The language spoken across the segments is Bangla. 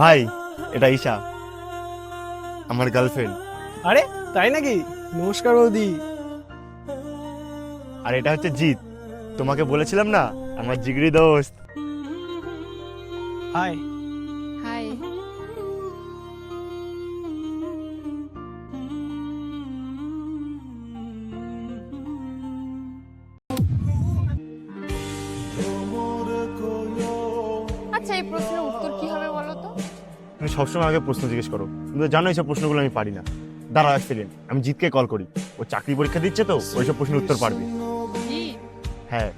ভাই, এটা ঈশা, আমার গার্লফ্রেন্ড। আরে তাই নাকি? নমস্কার বৌদি। আর এটা হচ্ছে জিৎ, তোমাকে বলেছিলাম না আমার জিগরি দোস্ত। হাই। হাই। আচ্ছা, এই প্রশ্নের উত্তর কি হবে বলো তো? তুমি সবসময় আগে প্রশ্ন জিজ্ঞেস করো, তুমি তো জানো এইসব প্রশ্নগুলো আমি পারি না। দাঁড়াও এক সেকেন্ড, আমি জিতকে কল করি, ও চাকরি পরীক্ষা দিচ্ছে তো ওইসব প্রশ্নের উত্তর পারবে। জি। হ্যাঁ।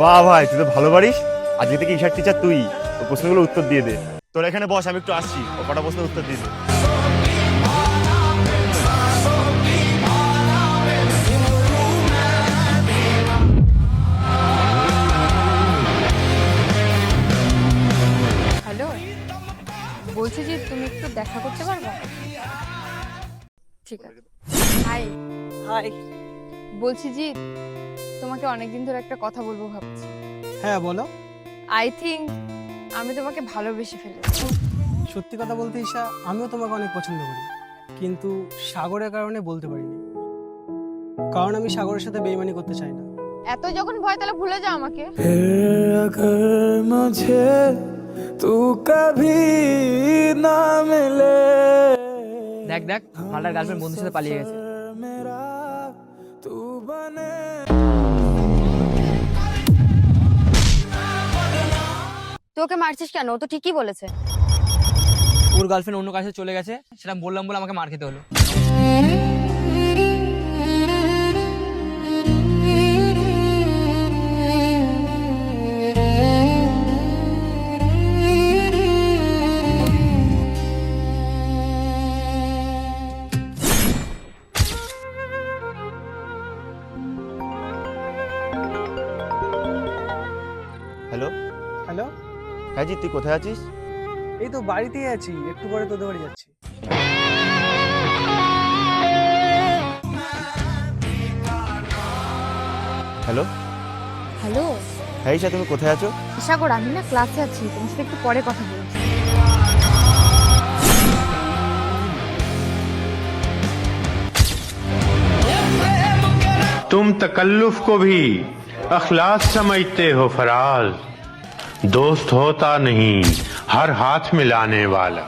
বাহ ভাই, তুই তো ভালো পারিস। আজকে থেকে ঈশার টিচার তুই। ও প্রশ্নগুলো উত্তর দিয়ে দে। তোর এখানে বস, আমি একটু আসছি, ও কটা প্রশ্নের উত্তর দিয়ে দে। হ্যালো, বলছি যে তুমি একটু দেখা করতে পারবে? ঠিক আছে। হাই। হাই। বলছি জি, তোমাকে অনেকদিন ধরে একটা কথা বলবো ভাবছি। হ্যাঁ বলো। আই থিঙ্ক আমি তোমাকে ভালোবেসে ফেলেছি। সত্যি কথা বলতে ঈশা, আমিও তোমাকে অনেক পছন্দ করি, কিন্তু সাগরের কারণে বলতে পারিনি। কারণ আমি সাগরের সাথে বেইমানি করতে চাই না। এত যখন ভয় তাহলে ভুলে যাও আমাকে। फिर अगर मुझे तू कभी ना मिले। দেখ দেখ, মালটার গার্লফ্রেন্ড বন্ধুর সাথে পালিয়ে গেছে। मेरा तू बने। তুই ওকে মারছিস কেন? ও তো ঠিকই বলেছে। ওর গার্লফ্রেন্ড অন্য কাছে চলে গেছে, সেটা বললাম বলে আমাকে মার খেতে হলো। হ্যালো। হ্যালো। হ্যাঁ জিৎ, তুই কোথায় আছিস? এই তো বাড়িতেই আছি, একটু পরে তোদের বাড়ি যাচ্ছি। হ্যালো। হ্যালো হ্যাঁ ঈশা, তুমি কোথায় আছো? সাগর, আমি না ক্লাসে আছি, তোমার সাথে একটু পরে কথা বলছি। तुम तकल्लुफ को भी अखलाक समझते हो फराज। दोस्त होता नहीं हर हाथ मिलाने वाला।